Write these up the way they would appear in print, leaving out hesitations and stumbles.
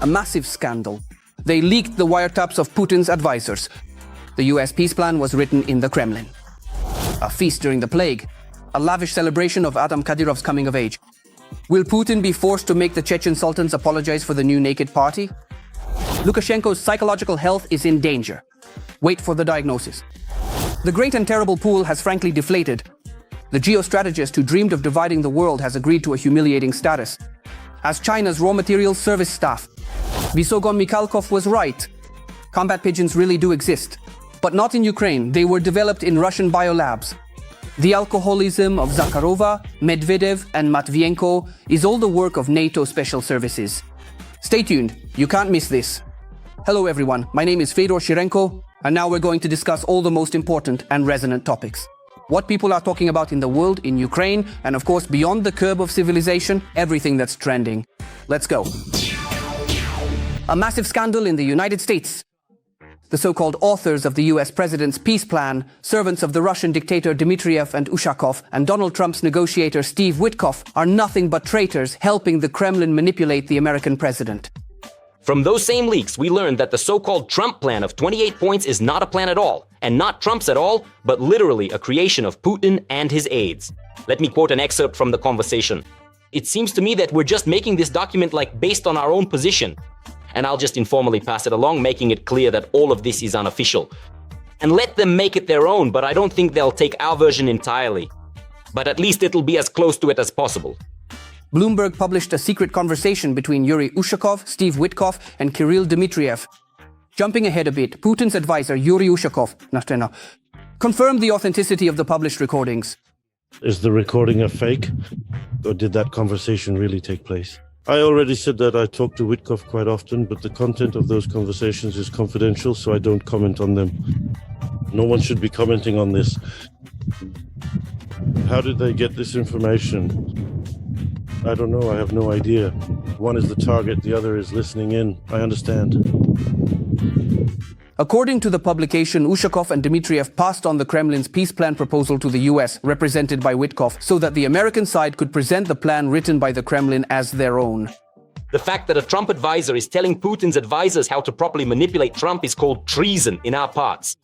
A massive scandal. They leaked the wiretaps of Putin's advisors. The US peace plan was written in the Kremlin. A feast during the plague. A lavish celebration of Adam Kadyrov's coming of age. Will Putin be forced to make the Chechen sultans apologize for the new naked party? Lukashenko's psychological health is in danger. Wait for the diagnosis. The great and terrible pool has frankly deflated. The geostrategist who dreamed of dividing the world has agreed to a humiliating status. As China's raw materials service staff, Nikita Mikhalkov was right. Combat pigeons really do exist. But not in Ukraine. They were developed in Russian biolabs. The alcoholism of Zakharova, Medvedev and Matvienko is all the work of NATO special services. Stay tuned, you can't miss this. Hello everyone, my name is Fedor Shirenko, and now we're going to discuss all the most important and resonant topics. What people are talking about in the world, in Ukraine, and of course beyond the curb of civilization, everything that's trending. Let's go. A massive scandal in the United States. The so-called authors of the US president's peace plan, servants of the Russian dictator Dmitriev and Ushakov, and Donald Trump's negotiator Steve Witkoff are nothing but traitors helping the Kremlin manipulate the American president. From those same leaks, we learned that the so-called Trump plan of 28 points is not a plan at all, and not Trump's at all, but literally a creation of Putin and his aides. Let me quote an excerpt from the conversation. It seems to me that we're just making this document based on our own position. And I'll just informally pass it along, making it clear that all of this is unofficial. And let them make it their own, but I don't think they'll take our version entirely. But at least it'll be as close to it as possible. Bloomberg published a secret conversation between Yuri Ushakov, Steve Witkoff, and Kirill Dmitriev. Jumping ahead a bit, Putin's advisor Yuri Ushakov confirmed the authenticity of the published recordings. Is the recording a fake? Or did that conversation really take place? I already said that I talk to Witkoff quite often, but the content of those conversations is confidential, so I don't comment on them. No one should be commenting on this. How did they get this information? I don't know, I have no idea. One is the target, the other is listening in. I understand. According to the publication, Ushakov and Dmitriev passed on the Kremlin's peace plan proposal to the US, represented by Witkoff, so that the American side could present the plan written by the Kremlin as their own. The fact that a Trump advisor is telling Putin's advisors how to properly manipulate Trump is called treason in our parts.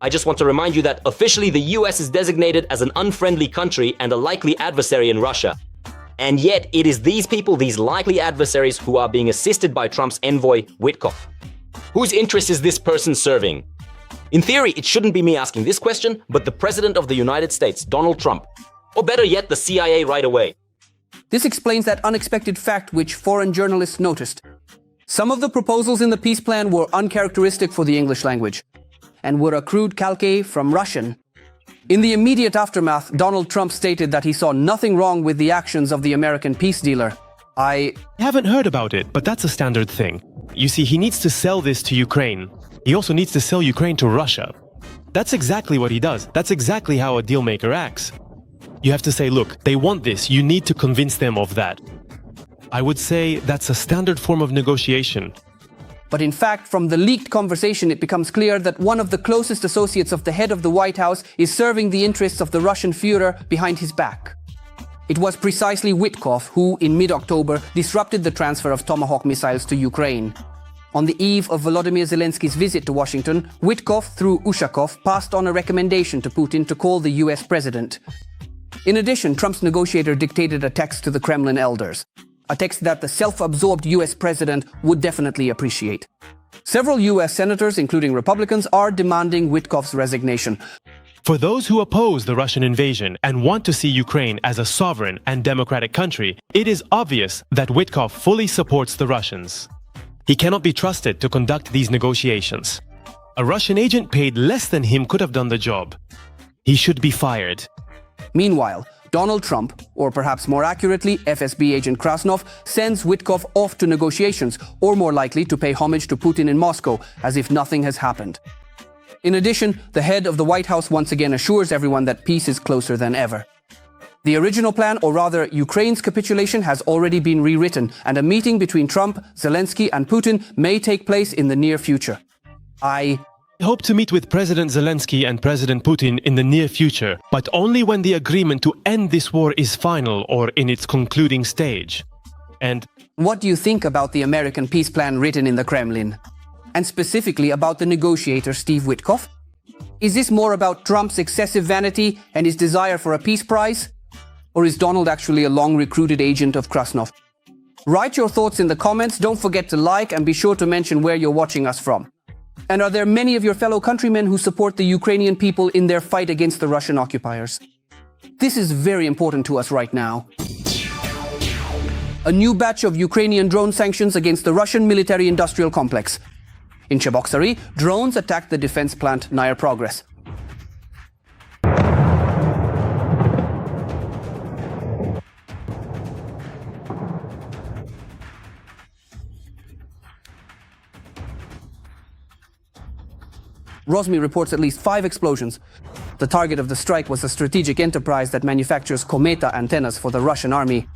I just want to remind you that officially the US is designated as an unfriendly country and a likely adversary in Russia. And yet it is these people, these likely adversaries, who are being assisted by Trump's envoy, Witkoff. Whose interest is this person serving? In theory, it shouldn't be me asking this question, but the President of the United States, Donald Trump. Or better yet, the CIA right away. This explains that unexpected fact which foreign journalists noticed. Some of the proposals in the peace plan were uncharacteristic for the English language, and were a crude calque from Russian. In the immediate aftermath, Donald Trump stated that he saw nothing wrong with the actions of the American peace dealer. I haven't heard about it, but that's a standard thing. You see, he needs to sell this to Ukraine. He also needs to sell Ukraine to Russia. That's exactly what he does. That's exactly how a dealmaker acts. You have to say, look, they want this. You need to convince them of that. I would say that's a standard form of negotiation. But in fact, from the leaked conversation, it becomes clear that one of the closest associates of the head of the White House is serving the interests of the Russian Führer behind his back. It was precisely Witkoff who, in mid-October, disrupted the transfer of Tomahawk missiles to Ukraine. On the eve of Volodymyr Zelensky's visit to Washington, Witkoff, through Ushakov, passed on a recommendation to Putin to call the US president. In addition, Trump's negotiator dictated a text to the Kremlin elders. A text that the self-absorbed US president would definitely appreciate. Several US senators, including Republicans, are demanding Witkoff's resignation. For those who oppose the Russian invasion and want to see Ukraine as a sovereign and democratic country, it is obvious that Witkoff fully supports the Russians. He cannot be trusted to conduct these negotiations. A Russian agent paid less than him could have done the job. He should be fired. Meanwhile, Donald Trump, or perhaps more accurately, FSB agent Krasnov, sends Witkoff off to negotiations, or more likely to pay homage to Putin in Moscow, as if nothing has happened. In addition, the head of the White House once again assures everyone that peace is closer than ever. The original plan, or rather Ukraine's capitulation, has already been rewritten, and a meeting between Trump, Zelensky and Putin may take place in the near future. I hope to meet with President Zelensky and President Putin in the near future, but only when the agreement to end this war is final or in its concluding stage. And what do you think about the American peace plan written in the Kremlin? And specifically about the negotiator Steve Witkoff? Is this more about Trump's excessive vanity and his desire for a peace prize? Or is Donald actually a long-recruited agent of Krasnov? Write your thoughts in the comments, don't forget to like and be sure to mention where you're watching us from. And are there many of your fellow countrymen who support the Ukrainian people in their fight against the Russian occupiers? This is very important to us right now. A new batch of Ukrainian drone sanctions against the Russian military-industrial complex. In Cheboksary, drones attacked the defense plant near Progress. Rosneft reports at least 5 explosions. The target of the strike was a strategic enterprise that manufactures Kometa antennas for the Russian army,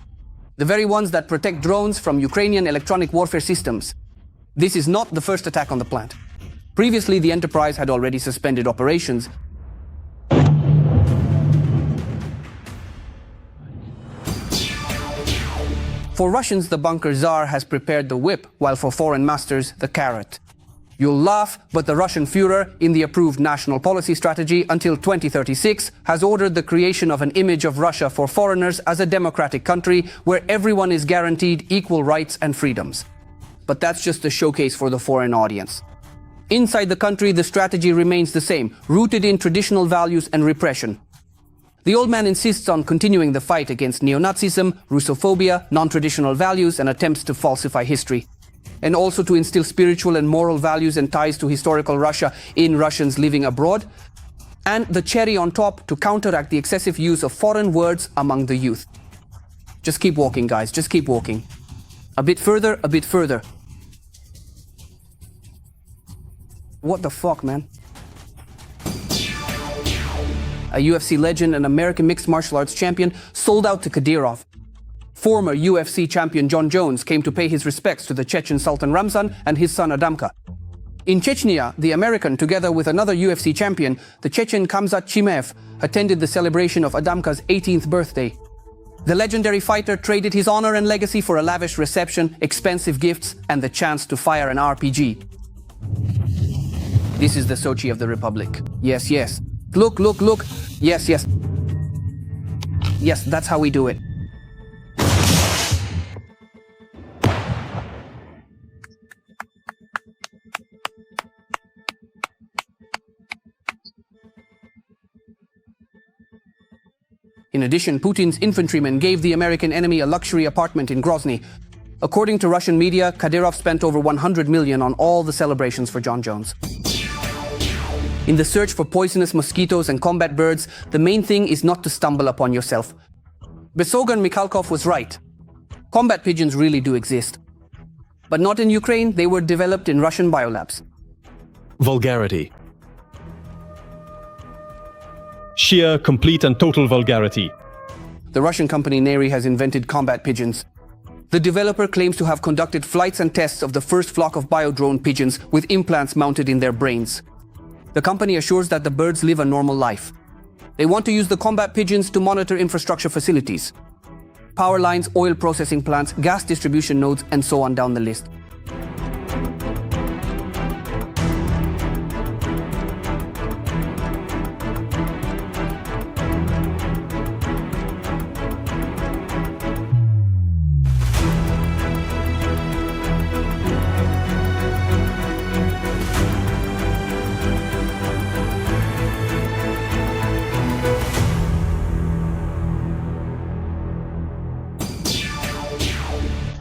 the very ones that protect drones from Ukrainian electronic warfare systems. This is not the first attack on the plant. Previously, the enterprise had already suspended operations. For Russians, the bunker czar has prepared the whip, while for foreign masters, the carrot. You'll laugh, but the Russian Führer, in the approved national policy strategy until 2036, has ordered the creation of an image of Russia for foreigners as a democratic country where everyone is guaranteed equal rights and freedoms. But that's just a showcase for the foreign audience. Inside the country, the strategy remains the same, rooted in traditional values and repression. The old man insists on continuing the fight against neo-Nazism, Russophobia, non-traditional values, and attempts to falsify history, and also to instill spiritual and moral values and ties to historical Russia in Russians living abroad, and the cherry on top to counteract the excessive use of foreign words among the youth. Just keep walking, guys, just keep walking. A bit further, a bit further. What the fuck, man? A UFC legend and American mixed martial arts champion sold out to Kadyrov. Former UFC champion Jon Jones came to pay his respects to the Chechen Sultan Ramzan and his son Adamka. In Chechnya, the American, together with another UFC champion, the Chechen Khamzat Chimaev, attended the celebration of Adamka's 18th birthday. The legendary fighter traded his honor and legacy for a lavish reception, expensive gifts, and the chance to fire an RPG. This is the Sochi of the Republic. Yes, yes. Look, look, look. Yes, yes. Yes, that's how we do it. In addition, Putin's infantrymen gave the American enemy a luxury apartment in Grozny. According to Russian media, Kadyrov spent over 100 million on all the celebrations for Jon Jones. In the search for poisonous mosquitoes and combat birds, the main thing is not to stumble upon yourself. Nikita Mikhalkov was right. Combat pigeons really do exist. But not in Ukraine, they were developed in Russian biolabs. vulgarity. Sheer, complete and total vulgarity. The Russian company Neri has invented combat pigeons. The developer claims to have conducted flights and tests of the first flock of bio-drone pigeons with implants mounted in their brains. The company assures that the birds live a normal life. They want to use the combat pigeons to monitor infrastructure facilities, power lines, oil processing plants, gas distribution nodes, and so on down the list.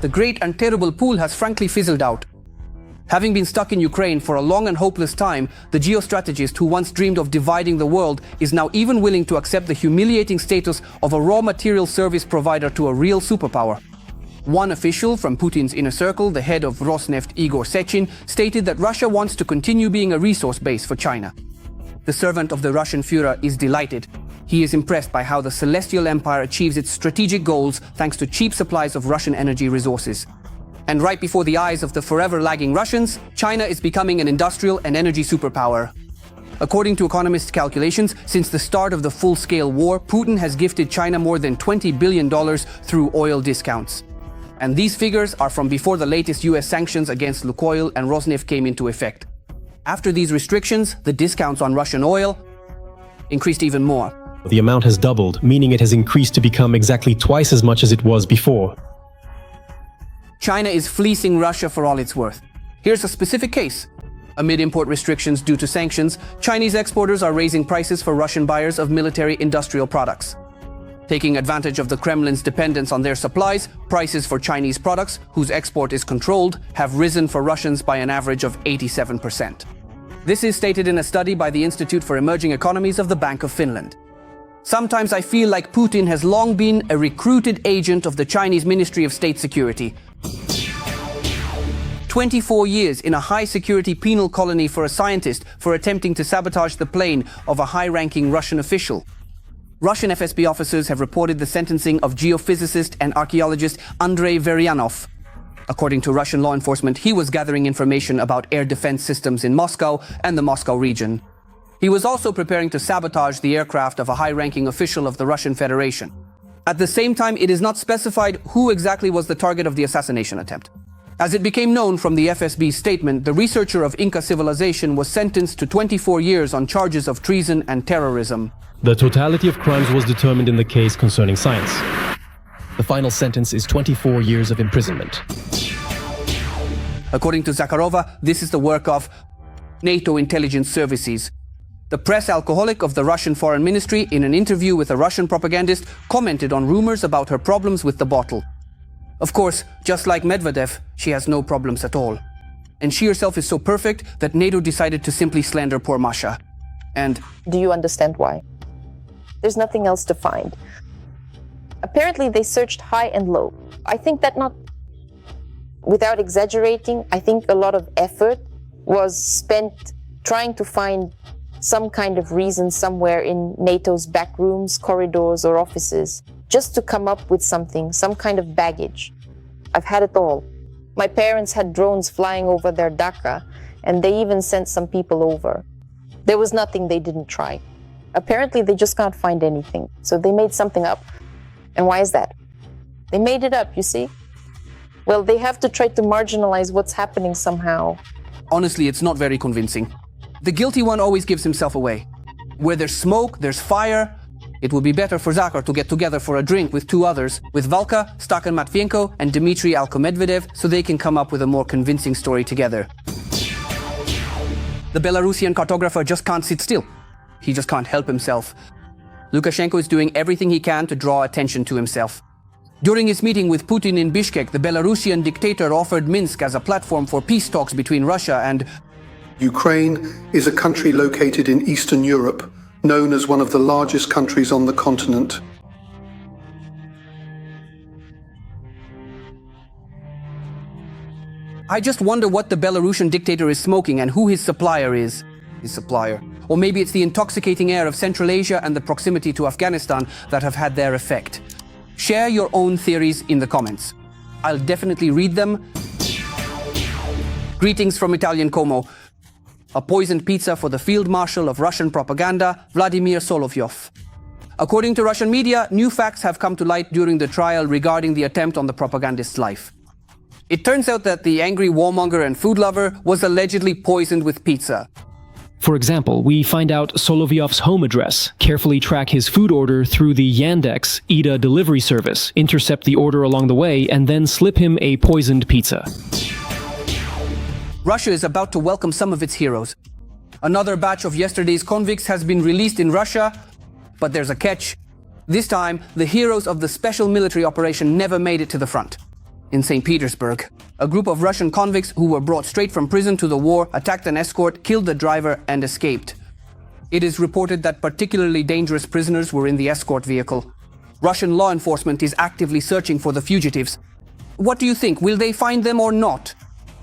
The great and terrible pool has frankly fizzled out. Having been stuck in Ukraine for a long and hopeless time, the geostrategist who once dreamed of dividing the world is now even willing to accept the humiliating status of a raw material service provider to a real superpower. One official from Putin's inner circle, the head of Rosneft Igor Sechin, stated that Russia wants to continue being a resource base for China. The servant of the Russian Führer is delighted. He is impressed by how the Celestial Empire achieves its strategic goals thanks to cheap supplies of Russian energy resources. And right before the eyes of the forever lagging Russians, China is becoming an industrial and energy superpower. According to economists' calculations, since the start of the full-scale war, Putin has gifted China more than $20 billion through oil discounts. And these figures are from before the latest US sanctions against Lukoil and Rosneft came into effect. After these restrictions, the discounts on Russian oil increased even more. The amount has doubled, meaning it has increased to become exactly twice as much as it was before. China is fleecing Russia for all it's worth. Here's a specific case. Amid import restrictions due to sanctions, Chinese exporters are raising prices for Russian buyers of military industrial products. Taking advantage of the Kremlin's dependence on their supplies, prices for Chinese products, whose export is controlled, have risen for Russians by an average of 87%. This is stated in a study by the Institute for Emerging Economies of the Bank of Finland. Sometimes I feel like Putin has long been a recruited agent of the Chinese Ministry of State Security. 24 years in a high-security penal colony for a scientist for attempting to sabotage the plane of a high-ranking Russian official. Russian FSB officers have reported the sentencing of geophysicist and archaeologist Andrei Veryanov. According to Russian law enforcement, he was gathering information about air defense systems in Moscow and the Moscow region. He was also preparing to sabotage the aircraft of a high-ranking official of the Russian Federation. At the same time, it is not specified who exactly was the target of the assassination attempt. As it became known from the FSB's statement, the researcher of Inca civilization was sentenced to 24 years on charges of treason and terrorism. The totality of crimes was determined in the case concerning science. The final sentence is 24 years of imprisonment. According to Zakharova, this is the work of NATO intelligence services. The press alcoholic of the Russian Foreign Ministry, in an interview with a Russian propagandist, commented on rumors about her problems with the bottle. Of course, just like Medvedev, she has no problems at all. And she herself is so perfect that NATO decided to simply slander poor Masha. And do you understand why? There's nothing else to find. Apparently they searched high and low. I think that, not without exaggerating, I think a lot of effort was spent trying to find some kind of reason somewhere in NATO's back rooms, corridors, or offices, just to come up with something, some kind of baggage. I've had it all. My parents had drones flying over their Dhaka, and they even sent some people over. There was nothing they didn't try. Apparently, they just can't find anything, so they made something up. And why is that? They made it up, you see? Well, they have to try to marginalize what's happening somehow. Honestly, it's not very convincing. The guilty one always gives himself away. Where there's smoke, there's fire. It would be better for Zakhar to get together for a drink with two others, with Valka, Stakan Matvienko, and Dmitry Alkomedvedev, so they can come up with a more convincing story together. The Belarusian cartographer just can't sit still. He just can't help himself. Lukashenko is doing everything he can to draw attention to himself. During his meeting with Putin in Bishkek, the Belarusian dictator offered Minsk as a platform for peace talks between Russia and Ukraine is a country located in Eastern Europe, known as one of the largest countries on the continent. I just wonder what the Belarusian dictator is smoking and who his supplier is. Or maybe it's the intoxicating air of Central Asia and the proximity to Afghanistan that have had their effect. Share your own theories in the comments. I'll definitely read them. Greetings from Italian Como. A poisoned pizza for the Field Marshal of Russian propaganda, Vladimir Solovyov. According to Russian media, new facts have come to light during the trial regarding the attempt on the propagandist's life. It turns out that the angry warmonger and food lover was allegedly poisoned with pizza. For example, we find out Solovyov's home address, carefully track his food order through the Yandex EDA delivery service, intercept the order along the way, and then slip him a poisoned pizza. Russia is about to welcome some of its heroes. Another batch of yesterday's convicts has been released in Russia, but there's a catch. This time, the heroes of the special military operation never made it to the front. In St. Petersburg, a group of Russian convicts who were brought straight from prison to the war attacked an escort, killed the driver, and escaped. It is reported that particularly dangerous prisoners were in the escort vehicle. Russian law enforcement is actively searching for the fugitives. What do you think? Will they find them or not?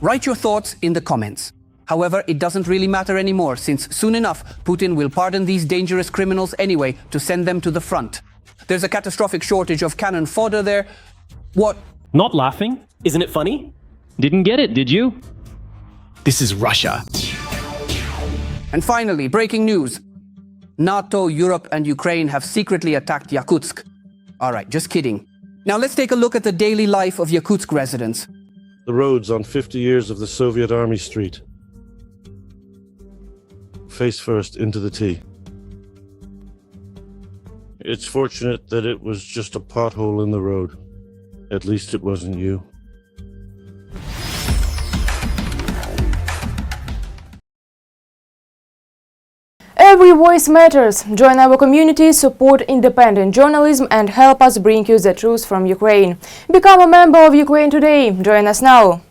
Write your thoughts in the comments. However, it doesn't really matter anymore, since soon enough, Putin will pardon these dangerous criminals anyway to send them to the front. There's a catastrophic shortage of cannon fodder there. What? Not laughing? Isn't it funny? Didn't get it, did you? This is Russia. And finally, breaking news. NATO, Europe, and Ukraine have secretly attacked Yakutsk. Alright, just kidding. Now let's take a look at the daily life of Yakutsk residents. The roads on 50 years of the Soviet Army Street. Face first into the T. It's fortunate that it was just a pothole in the road. At least it wasn't you. Every voice matters. Join our community, support independent journalism and help us bring you the truth from Ukraine. Become a member of Ukraine Today. Join us now.